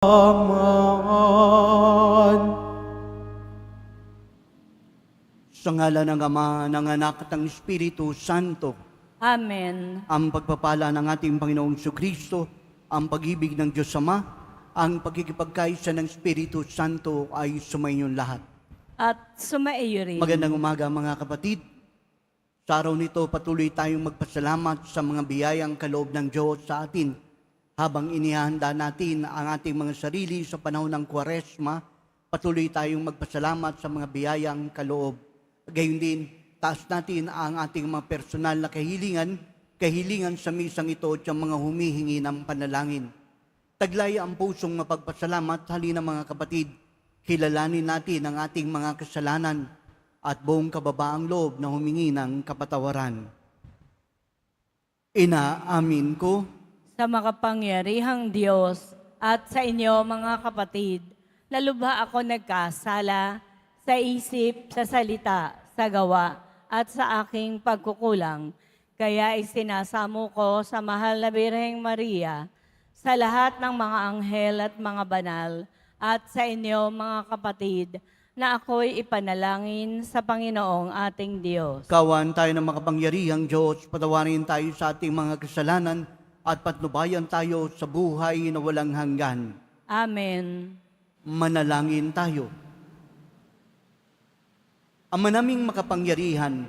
Aman. Sa ngala ng Ama, ng Anak at ng Espiritu Santo. Amen. Ang pagpapala ng ating Panginoong Jesucristo, ang pag-ibig ng Diyos Ama, ang pagkikipagkaisa ng Espiritu Santo ay sumainyong lahat. At sumaiyo rin. Magandang umaga mga kapatid. Sa araw nito, patuloy tayong magpasalamat sa mga biyayang kaloob ng Diyos sa atin. Habang inihanda natin ang ating mga sarili sa panahon ng Kwaresma, patuloy tayong magpasalamat sa mga biyayang kaloob. Gayon din, taas natin ang ating mga personal na kahilingan sa misang ito at yung mga humihingi ng panalangin. Taglay ang pusong mapagpasalamat, halina mga kapatid, kilalanin natin ang ating mga kasalanan at buong kababaang loob na humingi ng kapatawaran. Inaamin ko Sa makapangyarihang Diyos at sa inyo mga kapatid, na lubha ako nagkasala sa isip, sa salita, sa gawa at sa aking pagkukulang. Kaya isinasamo ko sa mahal na Birheng Maria, sa lahat ng mga anghel at mga banal, at sa inyo mga kapatid, na ako'y ipanalangin sa Panginoong ating Diyos. Kawan tayo ng makapangyarihang Diyos, patawarin tayo sa ating mga kasalanan at patnubayan tayo sa buhay na walang hanggan. Amen. Manalangin tayo. Ama naming makapangyarihan,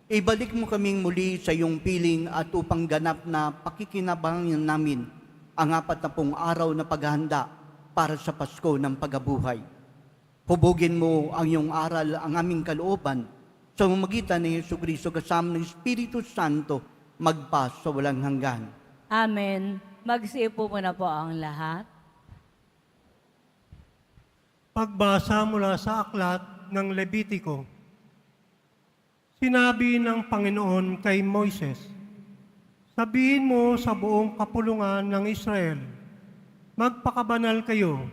ibalik mo kaming muli sa iyong piling at upang ganap na pakikinabangan namin ang 40 araw na paghahanda para sa Pasko ng pagabuhay. Hubugin mo ang iyong aral, ang aming kalooban, sa mamagitan ni Jesucristo kasama ng Espiritu Santo, magpa sa walang hanggan. Amen. Magsiupo muna po ang lahat. Pagbasa mula sa aklat ng Levitiko. Sinabi ng Panginoon kay Moises, sabihin mo sa buong kapulungan ng Israel, magpakabanal kayo,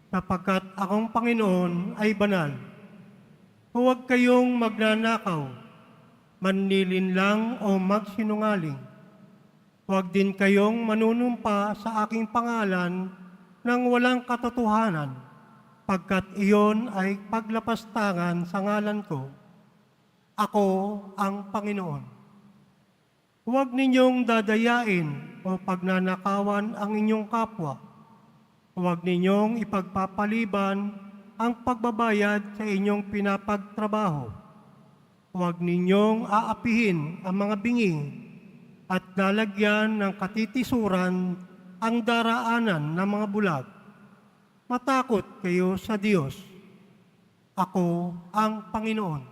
sapagkat akong Panginoon ay banal. Huwag kayong magnanakaw, manlilinlang o magsinungaling. Huwag din kayong manunumpa sa aking pangalan ng walang katotohanan, pagkat iyon ay paglapastangan sa ngalan ko. Ako ang Panginoon. Huwag ninyong dadayain o pagnanakawan ang inyong kapwa. Huwag ninyong ipagpapaliban ang pagbabayad sa inyong pinapagtrabaho. Huwag ninyong aapihin ang mga bingi at lalagyan ng katitisuran ang daraanan ng mga bulag. Matakot kayo sa Diyos. Ako ang Panginoon.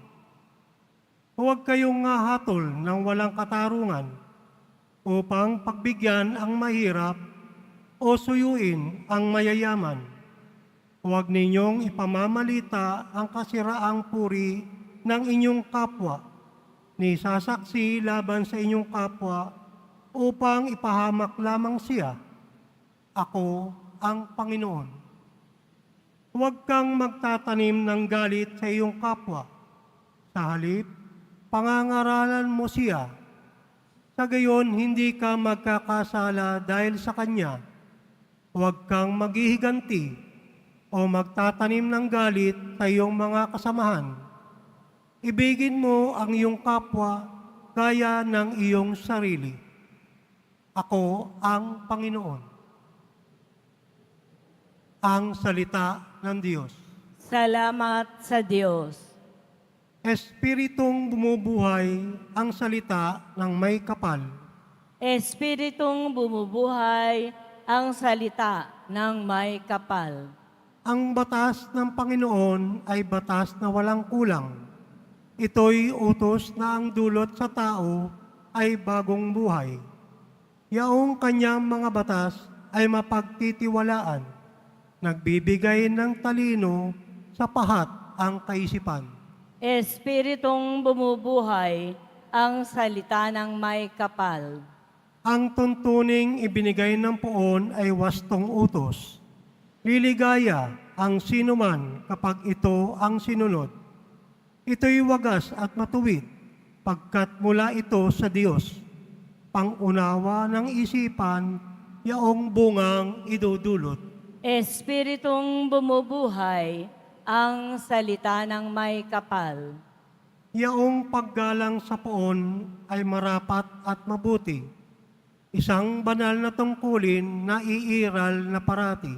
Huwag kayong hahatol ng walang katarungan upang pagbigyan ang mahirap o suyuin ang mayayaman. Huwag ninyong ipamamalita ang kasiraang puri ng inyong kapwa, ni sasaksi laban sa inyong kapwa upang ipahamak lamang siya. Ako ang Panginoon. Huwag kang magtatanim ng galit sa iyong kapwa. Sa halip, pangangaralan mo siya. Sa gayon, hindi ka magkakasala dahil sa kanya. Huwag kang maghihiganti o magtatanim ng galit sa iyong mga kasamahan. Ibigin mo ang iyong kapwa gaya ng iyong sarili. Ako ang Panginoon. Ang salita ng Diyos. Salamat sa Diyos. Espiritong bumubuhay ang salita ng may kapal. Espiritong bumubuhay ang salita ng may kapal. Ang batas ng Panginoon ay batas na walang kulang. Ito'y utos na ang dulot sa tao ay bagong buhay. Yaong kanyang mga batas ay mapagtitiwalaan, nagbibigay ng talino sa pahat ang kaisipan. Espiritong bumubuhay ang salita ng may kapal. Ang tuntuning ibinigay ng poon ay wastong utos. Liligaya ang sinuman kapag ito ang sinunod. Ito'y wagas at matuwid, pagkat mula ito sa Diyos. Pangunawa ng isipan, yaong bungang idudulot. Espiritong bumubuhay, ang salita ng may kapal. Yaong paggalang sa poon ay marapat at mabuti. Isang banal na tungkulin na iiral na parati.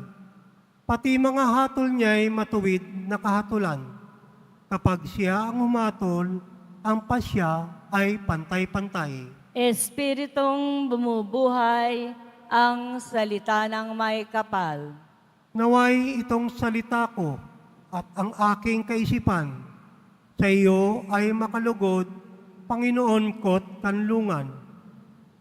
Pati mga hatol niya'y matuwid na kahatulan. Kapag siya ang humatol, ang pasya ay pantay-pantay. Espiritong bumubuhay, ang salita ng may kapal. Naway itong salita ko at ang aking kaisipan sa iyo ay makalugod, Panginoon ko't kanlungan.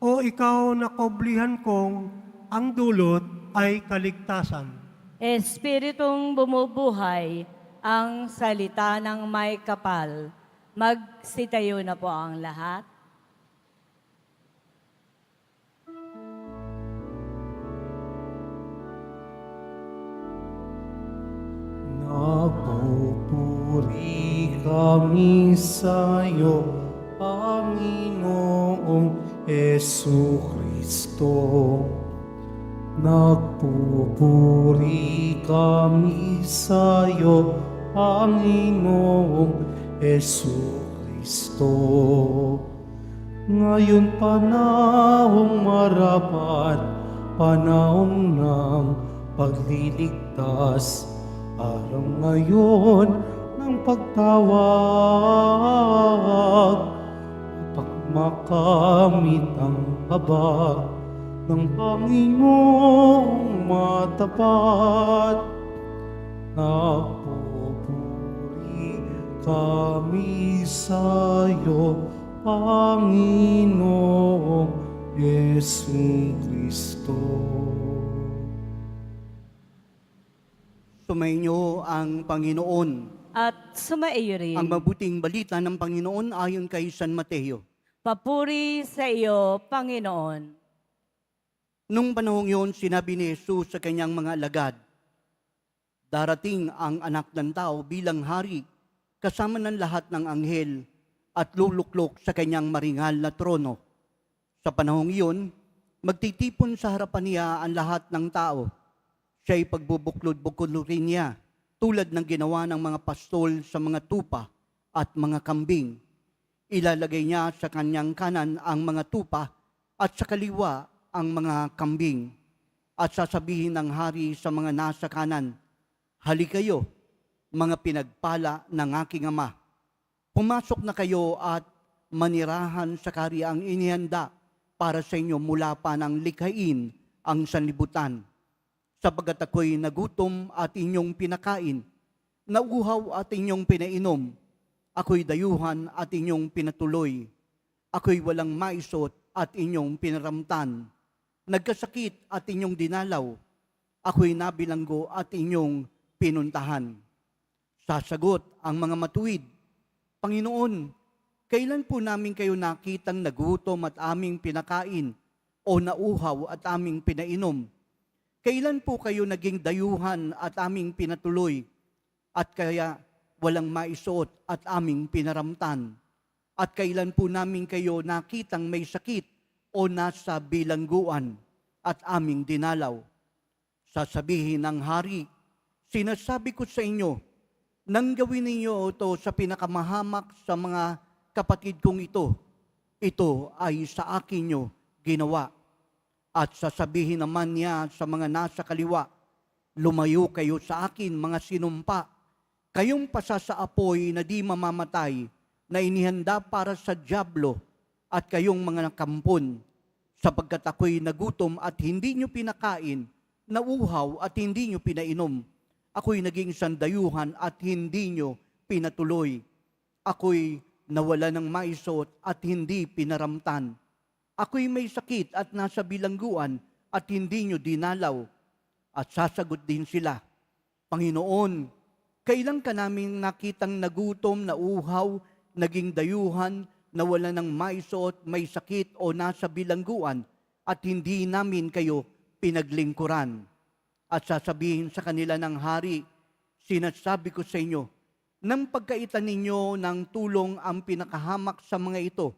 O ikaw na koblihan kong ang dulot ay kaligtasan. Espiritong bumubuhay, ang salita ng may kapal. Magsitayo na po ang lahat. Nagpupuri kami sa iyo, Panginoong Jesucristo. Nagpupuri kami sa iyo, Panginoong Jesucristo. Ngayon panahong marapat, panahon ng pagliligtas, araw ngayon ng pagtawag, upang makamit ang habag ng Panginoong matapat. Nagpupuri kami sa iyo, Panginoong Jesucristo. Sumainyo ang Panginoon. At sumaiyo rin. Ang mabuting balita ng Panginoon ayon kay San Mateo. Papuri sa iyo, Panginoon. Nung panahong yun, sinabi ni Jesus sa kanyang mga alagad, darating ang anak ng tao bilang hari, kasama ng lahat ng anghel, at luluklok sa kanyang maringal na trono. Sa panahong iyon, magtitipon sa harapan niya ang lahat ng tao. Siya'y pagbubuklod-buklodin niya, tulad ng ginawa ng mga pastol sa mga tupa at mga kambing. Ilalagay niya sa kanyang kanan ang mga tupa at sa kaliwa ang mga kambing. At sasabihin ng hari sa mga nasa kanan, halikayo, mga pinagpala ng aking ama. Pumasok na kayo at manirahan sa kariang inihanda para sa inyo mula pa ng likhain ang sanlibutan. Sapagkat ako'y nagutom at inyong pinakain, nauhaw at inyong pinainom, ako'y dayuhan at inyong pinatuloy, ako'y walang maisot at inyong pinaramtan, nagkasakit at inyong dinalaw, ako'y nabilanggo at inyong pinuntahan. Sasagot ang mga matuwid, Panginoon, kailan po namin kayo nakitang nagutom at aming pinakain o nauhaw at aming pinainom? Kailan po kayo naging dayuhan at aming pinatuloy at kaya walang maisuot at aming pinaramtan? At kailan po namin kayo nakitang may sakit o nasa bilangguan at aming dinalaw? Sasabihin ng hari, sinasabi ko sa inyo, nang gawin ninyo ito sa pinakamahamak sa mga kapatid kong ito ay sa akin nyo ginawa. At sasabihin naman niya sa mga nasa kaliwa, lumayo kayo sa akin mga sinumpa, kayong pasasaapoy na di mamamatay, na inihanda para sa dyablo, at kayong mga nakampon, sapagkat ako'y nagutom at hindi nyo pinakain, nauhaw at hindi nyo pinainom. Ako'y naging sandayuhan at hindi nyo pinatuloy. Ako'y nawala ng maisot at hindi pinaramtan. Ako'y may sakit at nasa bilangguan at hindi nyo dinalaw. At sasagot din sila, Panginoon, kailan ka namin nakitang nagutom, nauhaw, naging dayuhan, nawala ng maisuot, may sakit o nasa bilangguan at hindi namin kayo pinaglingkuran? At sasabihin sa kanila ng hari, sinasabi ko sa inyo, nang pagkaitan ninyo ng tulong ang pinakahamak sa mga ito,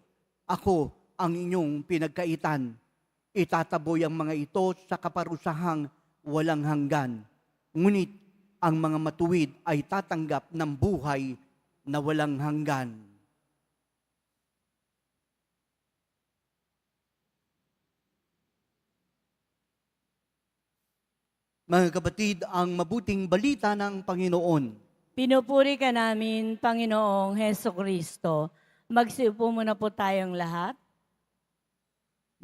ako ang inyong pinagkaitan. Itataboy ang mga ito sa kaparusahang walang hanggan. ngunit ang mga matuwid ay tatanggap ng buhay na walang hanggan. Mga kapatid, ang mabuting balita ng Panginoon. Pinupuri ka namin, Panginoong Heso Kristo. Magsiupo muna po tayong lahat.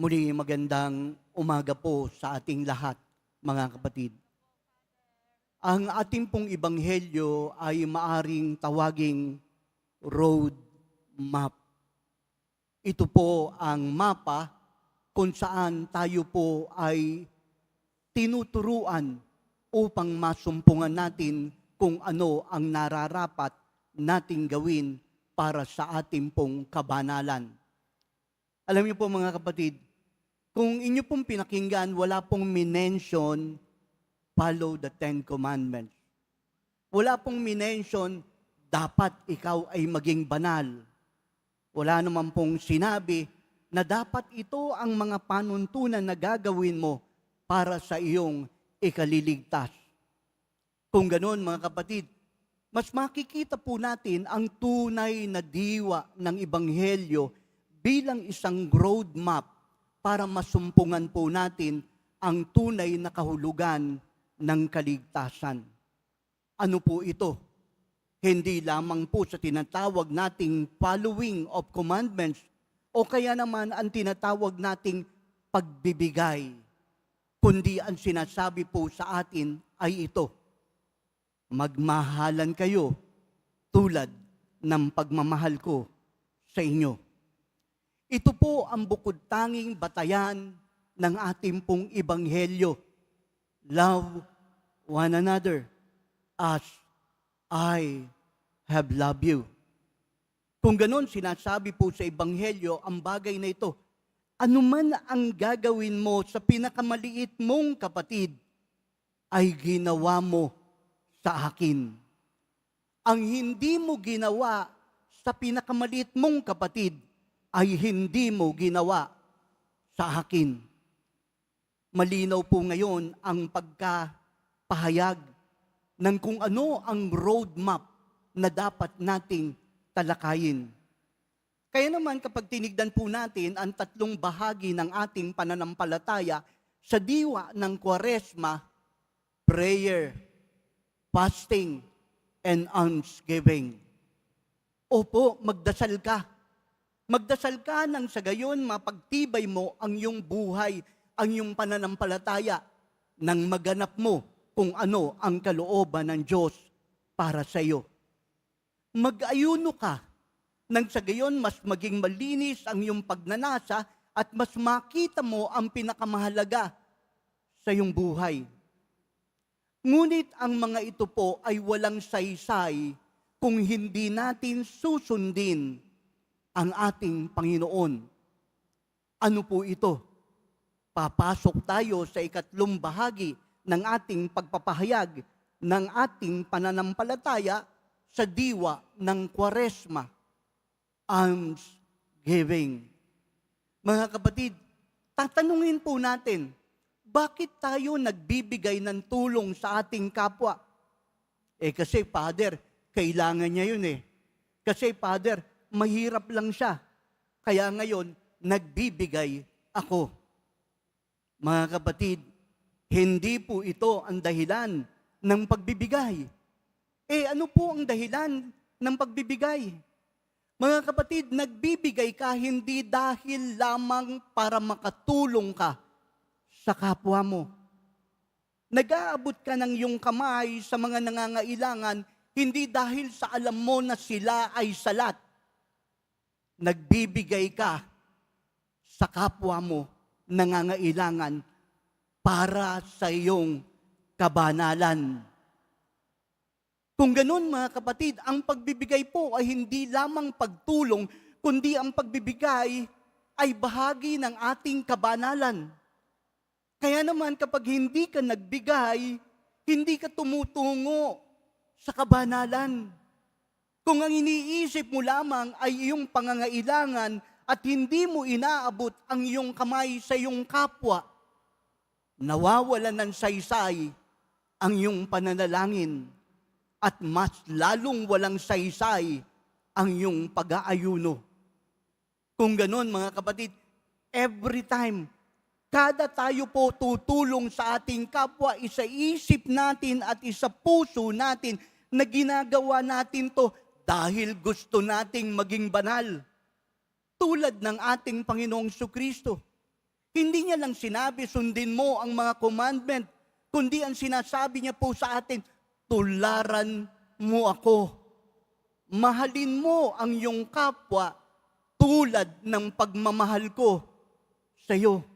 Muli magandang umaga po sa ating lahat, mga kapatid. Ang ating pong ebanghelyo ay maaring tawaging road map. Ito po ang mapa kung saan tayo po ay tinuturuan upang masumpungan natin kung ano ang nararapat nating gawin para sa ating pong kabanalan. Alam niyo po mga kapatid, kung inyo pong pinakinggan, wala pong minention, follow the Ten Commandments. Wala pong minention, dapat ikaw ay maging banal. Wala naman pong sinabi na dapat ito ang mga panuntunan na gagawin mo para sa iyong ikaliligtas. Kung ganoon mga kapatid, mas makikita po natin ang tunay na diwa ng Ebanghelyo bilang isang roadmap para masumpungan po natin ang tunay na kahulugan ng kaligtasan. Ano po ito? Hindi lamang po sa tinatawag nating following of commandments o kaya naman ang tinatawag nating pagbibigay, kundi ang sinasabi po sa atin ay ito: magmahalan kayo tulad ng pagmamahal ko sa inyo. Ito po ang bukod tanging batayan ng ating pong ebanghelyo. Love one another as I have loved you. Kung ganon sinasabi po sa ebanghelyo ang bagay na ito, anuman ang gagawin mo sa pinakamaliit mong kapatid, ay ginawa mo sa akin. Ang hindi mo ginawa sa pinakamaliit mong kapatid, ay hindi mo ginawa sa akin. Malinaw po ngayon ang pagkapahayag ng kung ano ang roadmap na dapat nating talakayin. Kaya naman kapag tinignan po natin ang tatlong bahagi ng ating pananampalataya sa diwa ng Kwaresma, prayer, fasting, and almsgiving. Opo, magdasal ka. Magdasal ka nang sa gayon mapagtibay mo ang iyong buhay, ang iyong pananampalataya, nang maganap mo kung ano ang kalooban ng Diyos para sa iyo. Mag-ayuno ka nang sa gayon mas maging malinis ang iyong pagnanasa at mas makita mo ang pinakamahalaga sa iyong buhay. Ngunit ang mga ito po ay walang saysay kung hindi natin susundin ang ating Panginoon. Ano po ito? Papasok tayo sa ikatlong bahagi ng ating pagpapahayag ng ating pananampalataya sa diwa ng Kwaresma, almsgiving. Mga kapatid, tatanungin po natin, bakit tayo nagbibigay ng tulong sa ating kapwa? Kasi Father, kailangan niya yun eh. Kasi Father, mahirap lang siya. Kaya ngayon, nagbibigay ako. Mga kapatid, hindi po ito ang dahilan ng pagbibigay. Ano po ang dahilan ng pagbibigay? Mga kapatid, nagbibigay ka hindi dahil lamang para makatulong ka sa kapwa mo. Nag-aabot ka ng iyong kamay sa mga nangangailangan hindi dahil sa alam mo na sila ay salat. Nagbibigay ka sa kapwa mo nangangailangan para sa iyong kabanalan. Kung ganun mga kapatid, ang pagbibigay po ay hindi lamang pagtulong, kundi ang pagbibigay ay bahagi ng ating kabanalan. Kaya naman kapag hindi ka nagbigay, hindi ka tumutungo sa kabanalan. Kung ang iniisip mo lamang ay iyong pangangailangan at hindi mo inaabot ang iyong kamay sa iyong kapwa, nawawalan ng saysay ang iyong pananalangin at mas lalong walang saysay ang iyong pag-aayuno. Kung ganon mga kapatid, every time, kada tayo po tutulong sa ating kapwa, isa-isip natin at isa-puso natin na ginagawa natin to dahil gusto nating maging banal. Tulad ng ating Panginoong Jesucristo. Hindi niya lang sinabi, sundin mo ang mga commandment, kundi ang sinasabi niya po sa atin, tularan mo ako. Mahalin mo ang iyong kapwa tulad ng pagmamahal ko sa iyo.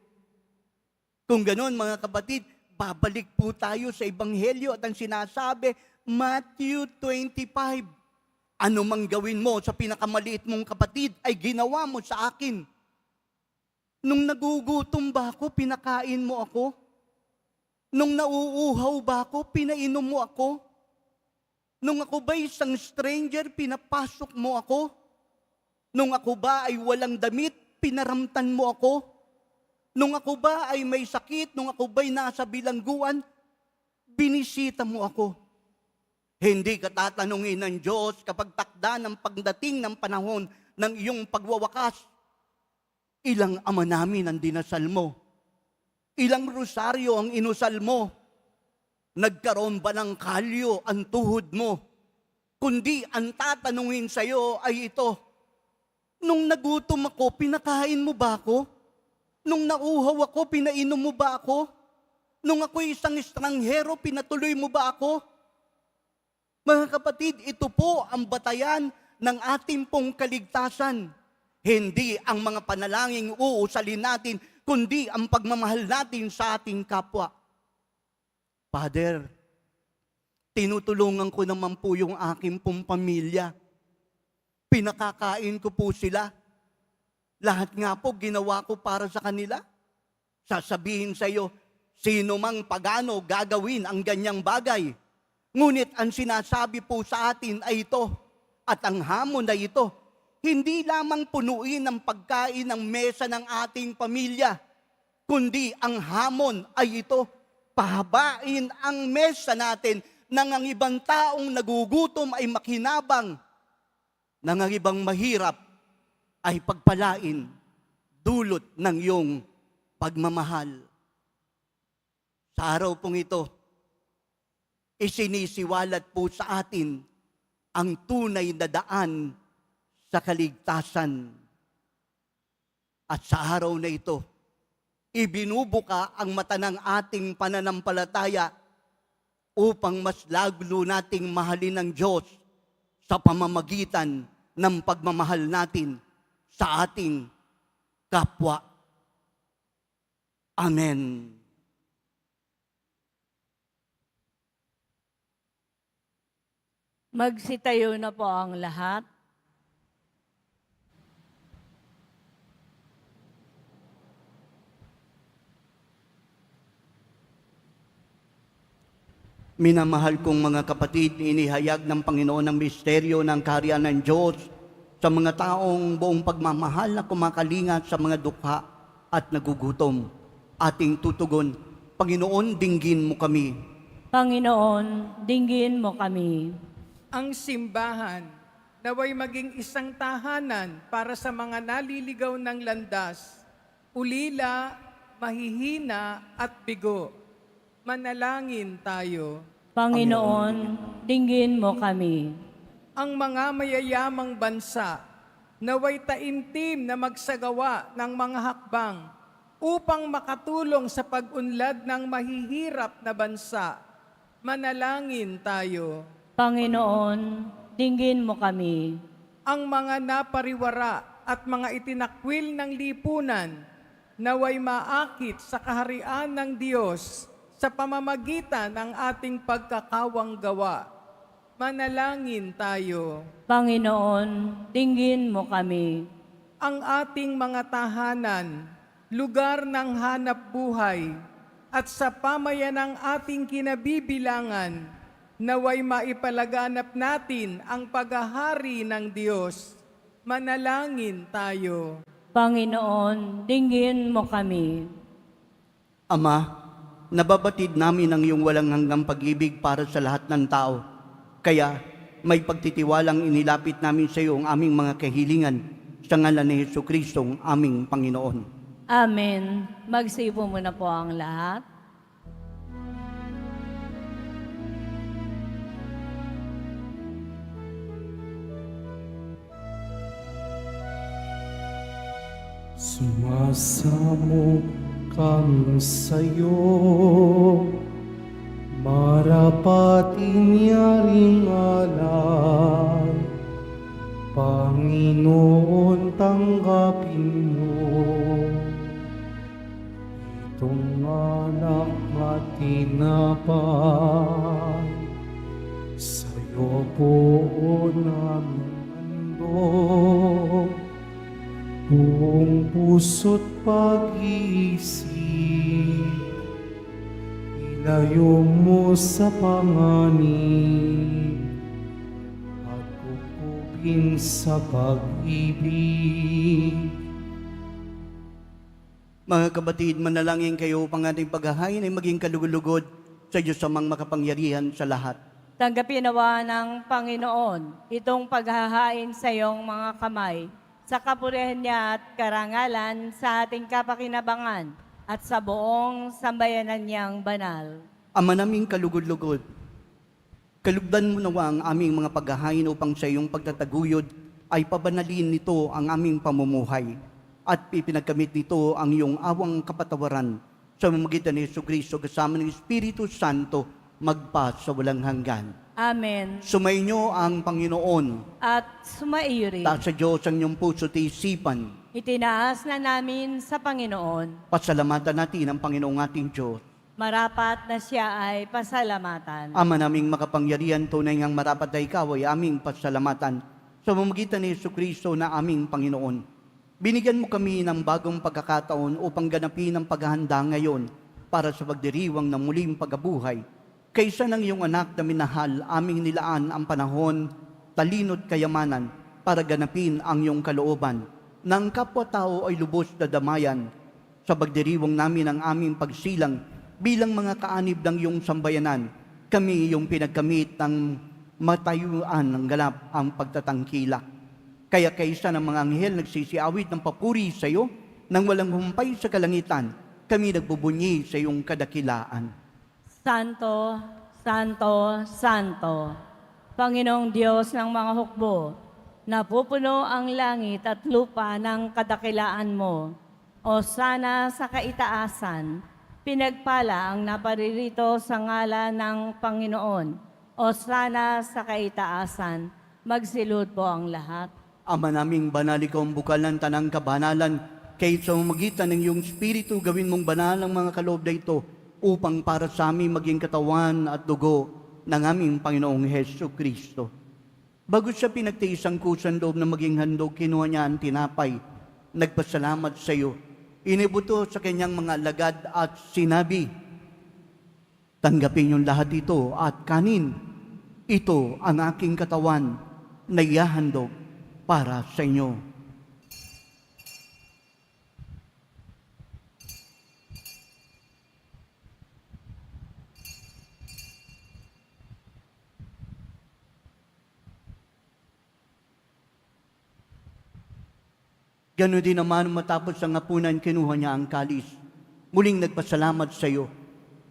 Kung ganon mga kapatid, babalik po tayo sa Ebanghelyo at ang sinasabi, Matthew 25. Ano mang gawin mo sa pinakamaliit mong kapatid ay ginawa mo sa akin. Nung nagugutom ba ako, pinakain mo ako? Nung nauuhaw ba ako, pinainom mo ako? Nung ako ba isang stranger, pinapasok mo ako? Nung ako ba ay walang damit, pinaramtan mo ako? Nung ako ba ay may sakit, nung ako ba'y nasa bilangguan, binisita mo ako. Hindi ka tatanungin ng Diyos kapag takda ng pagdating ng panahon ng iyong pagwawakas. Ilang ama namin ang dinasal mo? Ilang rosaryo ang inusal mo? Nagkaroon ba ng kalyo ang tuhod mo? Kundi ang tatanungin sa iyo ay ito, nung nagutom ako, pinakain mo ba ako? Nung nauhaw ako, pinainom mo ba ako? Nung ako'y isang estranghero, pinatuloy mo ba ako? Mga kapatid, ito po ang batayan ng ating pong kaligtasan. Hindi ang mga panalangin uusalin natin, kundi ang pagmamahal natin sa ating kapwa. Father, tinutulungan ko naman po yung aking pong pamilya. Pinakakain ko po sila. Lahat nga po ginawa ko para sa kanila. Sasabihin sa iyo, sino mang pagano gagawin ang ganyang bagay. Ngunit ang sinasabi po sa atin ay ito, at ang hamon ay ito, hindi lamang punuin ang pagkain ng mesa ng ating pamilya, kundi ang hamon ay ito, pahabain ang mesa natin nang ang ibang taong nagugutom ay makinabang, nang ang ibang mahirap ay pagpalain dulot ng iyong pagmamahal. Sa araw pong ito, isinisiwalat po sa atin ang tunay na daan sa kaligtasan. At sa araw na ito, ibinubuka ang mata ng ating pananampalataya upang mas lalo nating mahalin ng Diyos sa pamamagitan ng pagmamahal natin sa ating kapwa. Amen. Magsitayo na po ang lahat. Minamahal kong mga kapatid, inihayag ng Panginoon ang misteryo ng kaharian ng Diyos sa mga taong buong pagmamahal na kumakalingat sa mga dukha at nagugutom. Ating tutugon, Panginoon, dinggin mo kami. Panginoon, dinggin mo kami. Ang simbahan naway maging isang tahanan para sa mga naliligaw ng landas, ulila, mahihina at bigo. Manalangin tayo. Panginoon, dinggin mo kami. Ang mga mayayamang bansa naway taimtim na magsagawa ng mga hakbang upang makatulong sa pag-unlad ng mahihirap na bansa. Manalangin tayo. Panginoon, dinggin mo kami. Ang mga napariwara at mga itinakwil ng lipunan naway maakit sa kaharian ng Diyos sa pamamagitan ng ating pagkakawang gawa. Manalangin tayo. Panginoon, dinggin mo kami. Ang ating mga tahanan, lugar ng hanap buhay, at sa pamayan ng ating kinabibilangan, naway maipalaganap natin ang paghahari ng Diyos. Manalangin tayo. Panginoon, dinggin mo kami. Ama, nababatid namin ang iyong walang hanggang pag-ibig para sa lahat ng tao. Kaya, may pagtitiwalang inilapit namin sa iyo ang aming mga kahilingan sa ngalan ni Jesucristo, ang aming Panginoon. Amen. Magsipo muna po ang lahat. Sumasamo kami sa'yo, marapat inyaring alay. Panginoon, tanggapin mo itong anak na tinapay. Sa'yo po namin handog buong puso't pag-iisip, ilayo mo sa panganib at kupupin sa pag-ibig. Mga kapatid, manalangin kayo upang ating paghahain ay maging kalugod-lugod sa Diyos amang makapangyarihan sa lahat. Tanggapin nawa ng Panginoon itong paghahain sa iyong mga kamay, sa kapurihan niya at karangalan sa ating kapakinabangan at sa buong sambayanan niyang banal. Ama naming kalugod-lugod, kalugdan mo nawa ang aming mga paghahain upang sa iyong pagtataguyod ay pabanalin nito ang aming pamumuhay at ipinagkamit nito ang iyong awang kapatawaran sa mamagitan ni Jesucristo kasama ng Espiritu Santo magpa sa walang hanggan. Amen. Sumainyo ang Panginoon. At sumaiyo rin. Taas sa Diyos ang iyong puso at isipan. Itinaas na namin sa Panginoon. Pasalamatan natin ang Panginoong ating Diyos. Marapat na siya ay pasalamatan. Ama naming makapangyarihan, tunay ngang marapat na ikaw ay aming pasalamatan sa mamagitan ni Jesucristo na aming Panginoon. Binigyan mo kami ng bagong pagkakataon upang ganapin ang paghahanda ngayon para sa pagdiriwang ng muling pagkabuhay. Kaysa ng iyong anak na minahal, aming nilaan ang panahon, talino't kayamanan para ganapin ang iyong kalooban. Nang kapwa-tao ay lubos na damayan sa pagdiriwang namin ang aming pagsilang bilang mga kaanib ng iyong sambayanan. Kami iyong pinagkamit ng matayuan ng ganap ang pagtatangkila. Kaya kaysa ng mga anghel nagsisiawit ng papuri sa iyo, nang walang humpay sa kalangitan, kami nagbubunyi sa iyong kadakilaan. Santo, Santo, Santo, Panginoong Diyos ng mga hukbo, napupuno ang langit at lupa ng kadakilaan mo. O sana sa kaitaasan, pinagpala ang naparirito sa ngalan ng Panginoon. O sana sa kaitaasan, magsilod po ang lahat. Ama naming banal, ikaw ang bukal ng tanang kabanalan, kahit sa magitan ng iyong Espiritu, gawin mong banal ang mga kaloob na ito, upang para sa amin maging katawan at dugo ng aming Panginoong Hesus Kristo. Bago siya pinagtiis ang kusang loob na maging handog, kinuha niya ang tinapay, nagpasalamat sa iyo, inibuto sa kanyang mga alagad at sinabi, tanggapin yung lahat ito at kanin. Ito ang aking katawan na ihahandog para sa inyo. Ganon din naman matapos ang hapunan, kinuha niya ang kalis. Muling nagpasalamat sa iyo.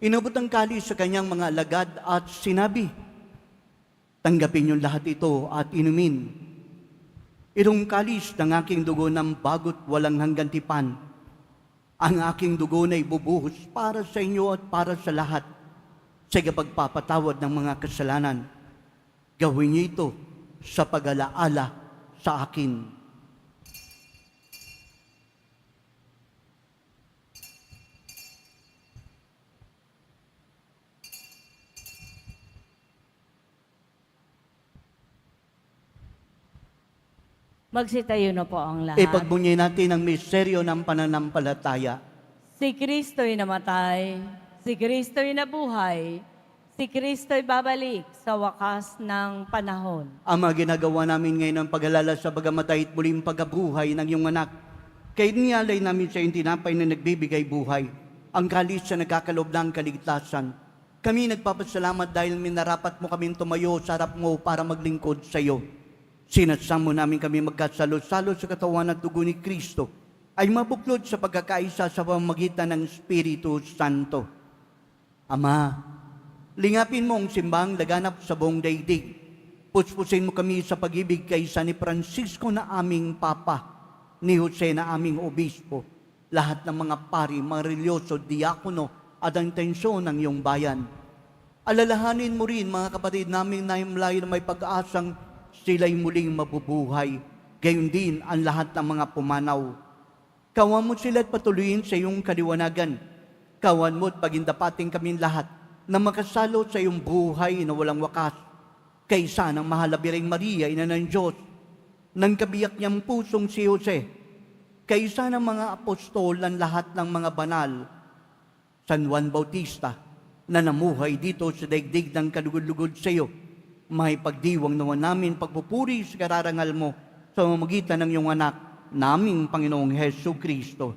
Inabot ang kalis sa kanyang mga alagad at sinabi, tanggapin yung lahat ito at inumin. Itong kalis ng aking dugo ng bagot walang hanggang tipan. Ang aking dugo na ibubuhos para sa inyo at para sa lahat sa pagpapatawad ng mga kasalanan. Gawin niyo ito sa pag-alaala sa akin. Magsitayo na po ang lahat. Ipagbunyi natin ang misteryo ng pananampalataya. Si Kristo'y namatay, si Kristo'y nabuhay, si Kristo'y babalik sa wakas ng panahon. Ama, ginagawa namin ngayon ang pag-alala sa pagamatay at muling pagkabuhay ng iyong anak. Kaya niyalay namin sa iyong tinapay na nagbibigay buhay. ang kalis sa nagkakalob ng kaligtasan. Kami nagpapasalamat dahil minarapat mo kaming tumayo sa harap mo para maglingkod sa iyo. Sinasamo namin kami magkasalo-salo sa katawan at dugo ni Kristo ay mabuklod sa pagkakaisa sa pamamagitan ng Espiritu Santo. Ama, lingapin mo ang simbang laganap sa buong daigdig. Puspusin mo kami sa pag-ibig kaysa ni Francisco na aming Papa, ni Jose na aming Obispo, lahat ng mga pari, mga religyoso, diakono at ang tensyon ng iyong bayan. Alalahanin mo rin mga kapatid namin na himlay na may pag-asang sila'y muling mabubuhay, gayon din ang lahat ng mga pumanaw. Kawan mo sila at patuloyin sa iyong kaliwanagan. Kawan mo at pagindapating kami lahat na makasalo sa iyong buhay na walang wakas. Kaysa ng mahalabiring Maria, ina ng Diyos, ng kabiyak niyang pusong si Jose, kaysa ng mga apostol ng lahat ng mga banal, San Juan Bautista, na namuhay dito sa daigdig ng kalugod-lugod sa iyo, may pagdiwang naman namin pagpupuri sa kararangal mo sa mamagitan ng iyong anak, naming Panginoong Hesu Kristo.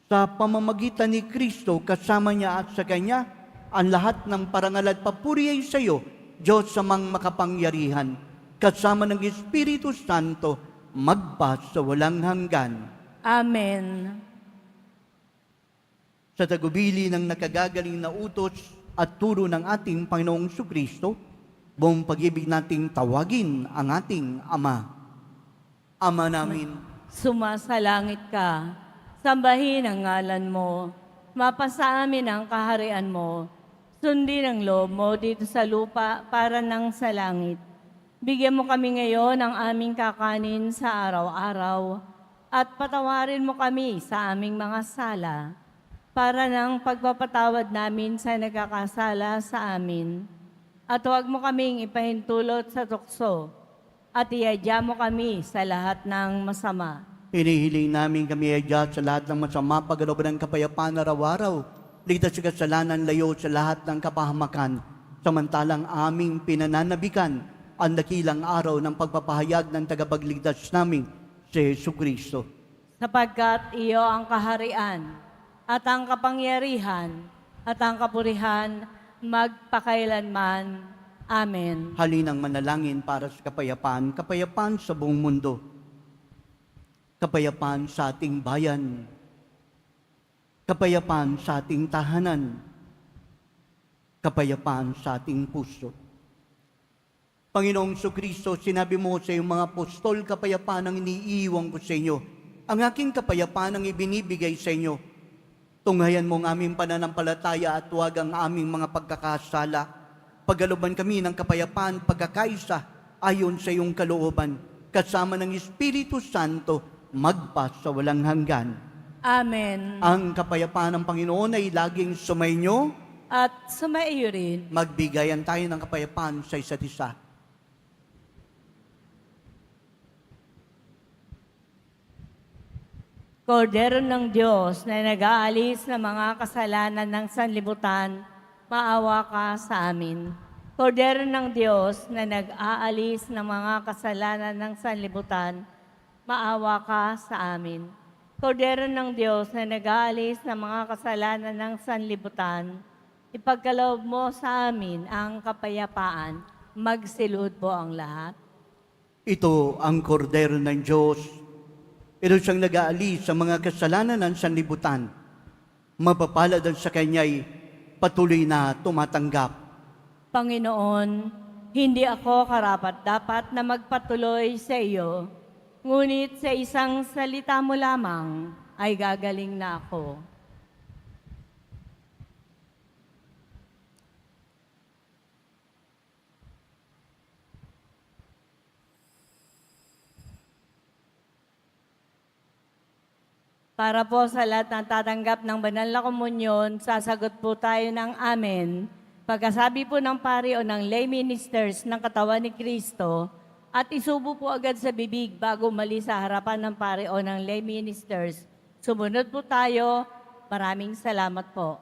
Sa pamamagitan ni Kristo, kasama niya at sa Kanya, ang lahat ng parangal at papuri ay sa iyo, Diyos amang makapangyarihan, kasama ng Espiritu Santo, magpa sa walang hanggan. Amen. Sa tagubili ng nakagagaling na utos at turo ng ating Panginoong Kristo, buong pag-ibig nating tawagin ang ating Ama. Ama namin, Sumasalangit ka, sambahin ang ngalan mo, mapasa amin ang kaharian mo, sundin ang loob mo dito sa lupa para nang sa langit. Bigyan mo kami ngayon ng aming kakanin sa araw-araw at patawarin mo kami sa aming mga sala para ng pagpapatawad namin sa nagkakasala sa amin. At huwag mo kaming ipahintulot sa tukso at iadya mo kami sa lahat ng masama. hinihiling namin kami ay Diyos sa lahat ng masama, pagkalooban ng kapayapaan araw-araw. Ligtas sa kasalanan, layo sa lahat ng kapahamakan, samantalang aming pinananabikan ang dakilang araw ng pagpapahayag ng tagapagligtas namin, si Jesu Kristo. Sapagkat iyo ang kaharian at ang kapangyarihan at ang kapurihan magpakailanman. Amen. Halinang manalangin para sa kapayapaan, kapayapaan sa buong mundo, kapayapaan sa ating bayan, kapayapaan sa ating tahanan, kapayapaan sa ating puso. Panginoong Kristo, sinabi mo sa iyong mga apostol, kapayapaan ang iniiwan ko sa inyo. Ang aking kapayapaan ang ibinibigay sa inyo. Tunghayan mo ang aming pananampalataya at huwag ang aming mga pagkakasala. Pagkalooban kami ng kapayapaan, pagkakaisa, ayon sa iyong kalooban, kasama ng Espiritu Santo, magpa sa walang hanggan. Amen. Ang kapayapaan ng Panginoon ay laging sumainyo. At sumaiyo rin. Magbigayan tayo ng kapayapaan sa isa't isa. Kordero ng Diyos na nag-aalis ng mga kasalanan ng sanlibutan, maawa ka sa amin. Kordero ng Diyos na nag-aalis ng mga kasalanan ng sanlibutan, maawa ka sa amin. Kordero ng Diyos na nag-aalis ng mga kasalanan ng sanlibutan, ipagkaloob mo sa amin ang kapayapaan. Magsilud po ang lahat. Ito ang kordero ng Diyos. Ito siyang nag-aalis sa mga kasalanan ng sanlibutan. Mapapalad ang sa Kanya'y patuloy na tumatanggap. Panginoon, hindi ako karapat-dapat na magpatuloy sa iyo, ngunit sa isang salita mo lamang ay gagaling na ako. Para po sa lahat ng tatanggap ng banal na komunyon, sasagot po tayo ng amen. Pagkasabi po ng pari o ng lay ministers ng katawan ni Kristo, at isubo po agad sa bibig bago mali sa harapan ng pari o ng lay ministers. Sumunod po tayo. Maraming salamat po.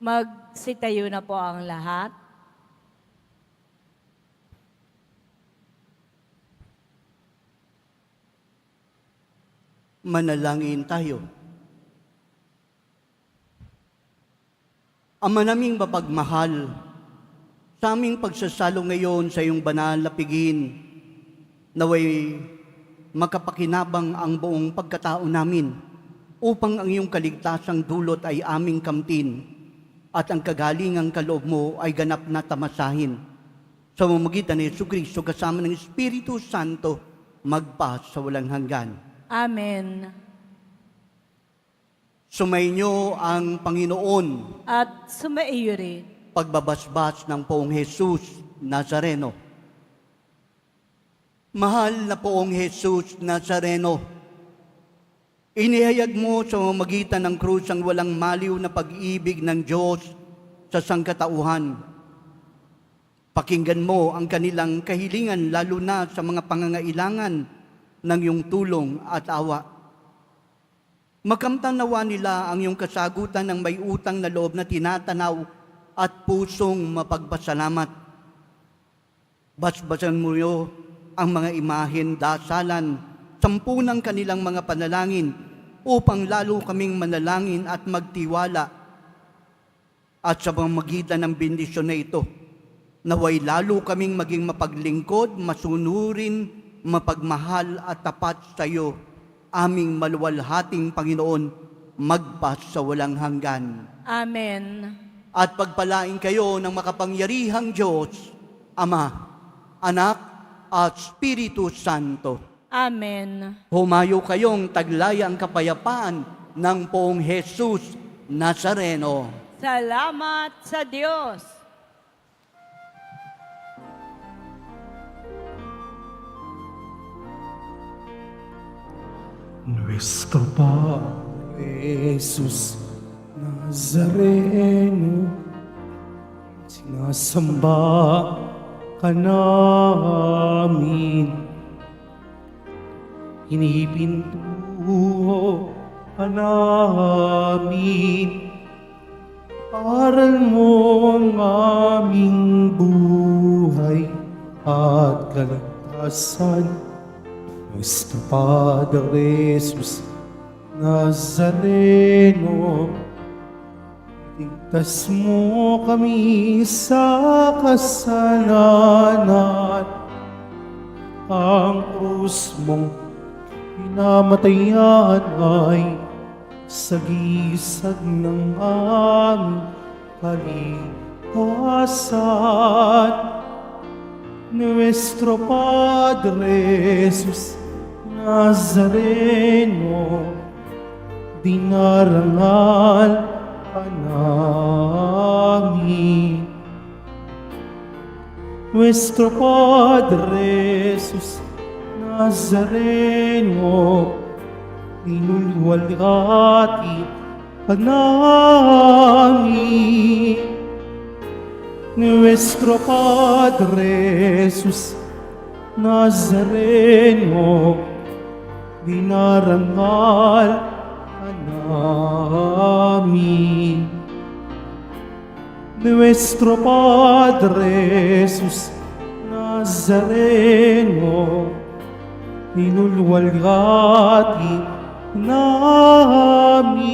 Magsitayo na po ang lahat. Manalangin tayo. Ama naming mapagmahal, sa aming pagsasalo ngayon sa iyong banal na piging, naway makapakinabang ang buong pagkatao namin upang ang iyong kaligtasang dulot ay aming kamtin at ang kagalingang kaloob mo ay ganap na tamasahin. Sa mamagitan ni Jesucristo kasama ng Espiritu Santo, magpa sa walang hanggan. Amen. Sumainyo ang Panginoon, At sumaiyo rin. pagbabasbas ng Poong Jesus Nazareno. Mahal na Poong Jesus Nazareno, inihayag mo sa magitan ng krus ang walang maliw na pag-ibig ng Diyos sa sangkatauhan. Pakinggan mo ang kanilang kahilingan lalo na sa mga pangangailangan ng iyong tulong at awa. Makamtan nawa nila ang iyong kasagutan ng may utang na loob na tinatanaw at pusong mapagpasalamat. Basbasan mo yo ang mga imahen, dasalan, sampunang kanilang mga panalangin upang lalo kaming manalangin at magtiwala. At sa pamamagitan ng bendisyon na ito, naway lalo kaming maging mapaglingkod, masunurin, mapagmahal at tapat sa iyo, aming maluwalhating Panginoon, magpas sa walang hanggan. Amen. At pagpalain kayo ng makapangyarihang Diyos, Ama, Anak, at Espiritu Santo. Amen. Humayo kayong taglaya ang kapayapaan ng Poong Jesus Nazareno. Salamat sa Diyos. Nuestro Padre Jesus Nazareno, sinasamba ka namin. Hinipintuho ka namin. Aral mo ang aming buhay at kaligtasan. Nuestro Padre Jesus Nazareno, ligtas mo kami sa kasalanan. Ang krus mong pinamatayan ay sagisag ng aming kaligtasan. Nuestro Padre Jesus Nazareno, dinarangal ka namin. Nuestro Padre Jesus Nazareno, inulwalhati ka namin. Nuestro Padre Jesus Nazareno, dinarangal ka namin. Nuestro Padre Jesus Nazareno, inulwalhati namin.